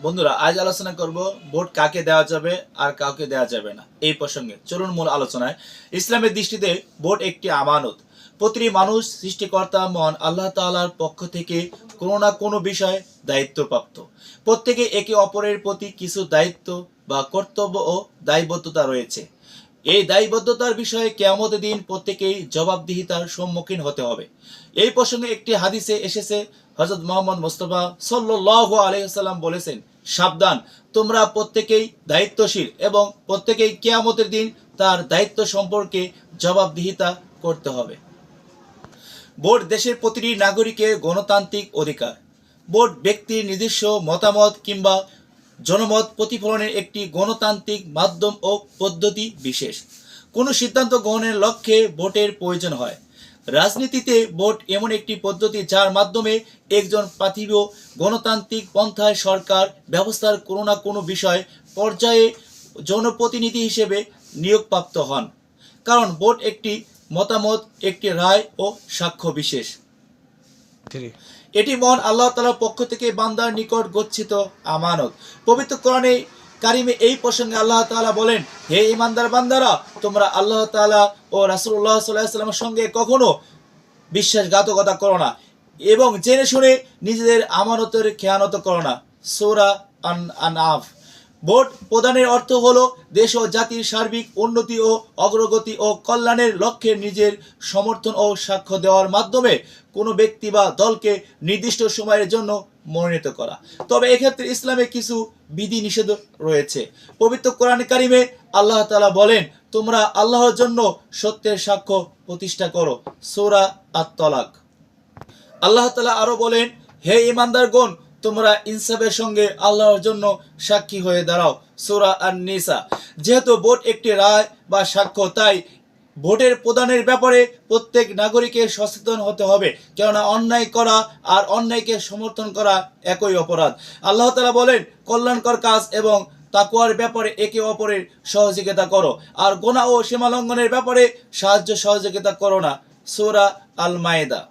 বন্ধুরা, আজ আলোচনা করব ভোট কাকে দেওয়া যাবে আর কাউকে দেওয়া যাবে না এই প্রসঙ্গে। চলুন মূল আলোচনায়। ইসলামের দৃষ্টিতে ভোট একটি আমানত। প্রতিটি মানুষ সৃষ্টিকর্তা মহান আল্লাহ তাআলার পক্ষ থেকে কোনো না কোনো বিষয়ে দায়িত্বপ্রাপ্ত। প্রত্যেকে একে অপরের প্রতি কিছু দায়িত্ব বা কর্তব্য ও দায়বদ্ধতা রয়েছে। এই দায়বদ্ধতার বিষয়ে কিয়ামতের দিন প্রত্যেকেই জবাবদিহিতার সম্মুখীন হতে হবে। এই প্রসঙ্গে একটি হাদিসে এসেছে, হযরত মুহাম্মদ মুস্তাফা সাল্লাল্লাহু আলাইহি ওয়াসাল্লাম বলেছেন, সাবধান, তোমরা প্রত্যেকেই দায়িত্বশীল এবং প্রত্যেকেই কিয়ামতের দিন তার দায়িত্ব সম্পর্কে জবাবদিহিতা করতে হবে। ভোট দেশের প্রতিটি নাগরিকের গণতান্ত্রিক অধিকার। ভোট ব্যক্তির নিজস্ব মতামত কিংবা জনমত প্রতিফলনের একটি গণতান্ত্রিক মাধ্যম ও পদ্ধতি বিশেষ। কোনো সিদ্ধান্ত গ্রহণের লক্ষ্যে ভোটের প্রয়োজন হয়। রাজনীতিতে ভোট এমন একটি পদ্ধতি যার মাধ্যমে একজন প্রার্থী গণতান্ত্রিক পন্থায় সরকার ব্যবস্থার কোনো না কোনো বিষয় পর্যায়ে জনপ্রতিনিধি হিসেবে নিয়োগপ্রাপ্ত হন। কারণ ভোট একটি মতামত, একটি রায় ও সাক্ষ্য বিশেষ। এটি মহান আল্লাহ তাআলার পক্ষ থেকে বান্দার নিকট গচ্ছিত আমানত। পবিত্র কোরআনে কারিমে এই প্রসঙ্গে আল্লাহ তাআলা বলেন, হে ঈমানদার বান্দারা, তোমরা আল্লাহ তাআলা ও রাসূলুল্লাহ সাল্লাল্লাহু আলাইহি ওয়াসাল্লামের সঙ্গে কখনো বিশ্বাসঘাতকতা করো না এবং জেনে শুনে নিজেদের আমানতের খেয়ানত করো না। সূরা আন-আনআম। ভোট প্রদানের অর্থ হলো দেশ ও জাতির সার্বিক উন্নতি ও অগ্রগতি ও কল্যাণের লক্ষ্যে নিজের সমর্থন ও সাক্ষ্য দেওয়ার মাধ্যমে কোনো ব্যক্তি বা দলকে নির্দিষ্ট সময়ের জন্য মনোনীত করা। তবে এক্ষেত্রে ইসলামে কিছু বিধি নিষেধ রয়েছে। পবিত্র কোরআন কারিমে আল্লাহ তাআলা বলেন, তোমরা আল্লাহর জন্য সত্যের সাক্ষ্য প্রতিষ্ঠা করো। সূরা আত-তালাক। আল্লাহ তাআলা আরো বলেন, হে ঈমানদারগণ, তোমরা ইনসাফের সঙ্গে আল্লাহর জন্য সাক্ষী হয়ে দাঁড়াও। সূরা আন-নিসা। যেহেতু ভোট একটি রায় বা সাক্ষ্য, তাই ভোটের প্রদানের ব্যাপারে প্রত্যেক নাগরিকের সচেতন হতে হবে, কেননা অন্যায় করা আর অন্যায়কে সমর্থন করা একই অপরাধ। আল্লাহ তাআলা বলেন, কল্যাণকর কাজ এবং তাকওয়ার ব্যাপারে একে অপরের সহযোগিতা করো, আর গুনাহ ও সীমালঙ্ঘনের ব্যাপারে সাহায্য সহযোগিতা করো না। সূরা আল-মায়েদা।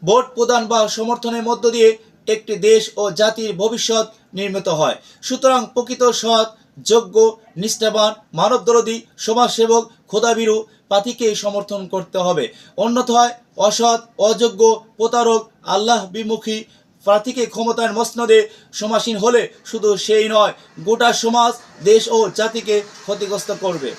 ভোট প্রদান বা সমর্থনের মধ্য দিয়ে একটি দেশ ও জাতির ভবিষ্যৎ নির্মিত হয়। সুতরাং প্রকৃত সৎ, যোগ্য, নিষ্ঠাবান, মানবদরদী, সমাজসেবক, খোদাভীরু প্রার্থীকেই সমর্থন করতে হবে। অন্যথায় অসৎ, অযোগ্য, প্রতারক, আল্লাহ বিমুখী প্রার্থীকে ক্ষমতার মসনদে সমাসীন হলে শুধু সেই নয়, গোটা সমাজ, দেশ ও জাতিকে ক্ষতিগ্রস্ত করবে।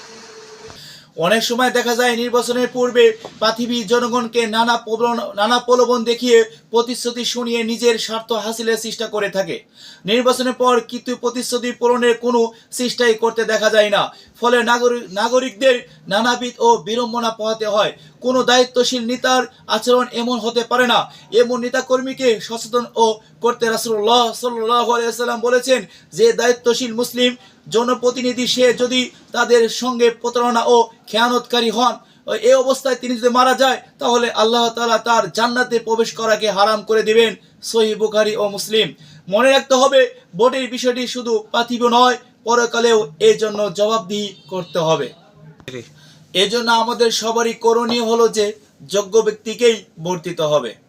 অনেক সময় দেখা যায় নির্বাচনের পূর্বে প্রার্থী জনগণকে নানা প্রলোভন দেখিয়ে প্রতিশ্রুতি শুনিয়ে নিজের স্বার্থ হাসিলের চেষ্টা করে থাকে। নির্বাচনের পর কিন্তু প্রতিশ্রুতি পূরণের কোনো চেষ্টাই করতে দেখা যায় না। ফলে নাগরিকদের নানাবিধ ও বিড়ম্বনা পোহাতে হয়। কোনো দায়িত্বশীল নেতার আচরণ এমন হতে পারে না। এমন নেতাকর্মীকে সচেতন ও করতে রাসূলুল্লাহ সাল্লাল্লাহু আলাইহি ওয়াসাল্লাম বলেছেন, যে দায়িত্বশীল মুসলিম জনপ্রতিনিধি সে যদি তাদের সঙ্গে প্রতারণা ও খেয়ানতকারী হন, এই অবস্থায় তিনি যদি মারা যায়, তাহলে আল্লাহ তাআলা তার জান্নাতে প্রবেশ করাকে হারাম করে দিবেন। সহিহ বুখারী ও মুসলিম। মনে রাখতে হবে, ভোটের বিষয়টি শুধু পার্থিব নয়, পরকালেও এই জন্য জবাবদিহি করতে হবে। এজন্য আমাদের সবারই করণীয় হলো যে যোগ্য ব্যক্তিকেই ভোট দিতে হবে।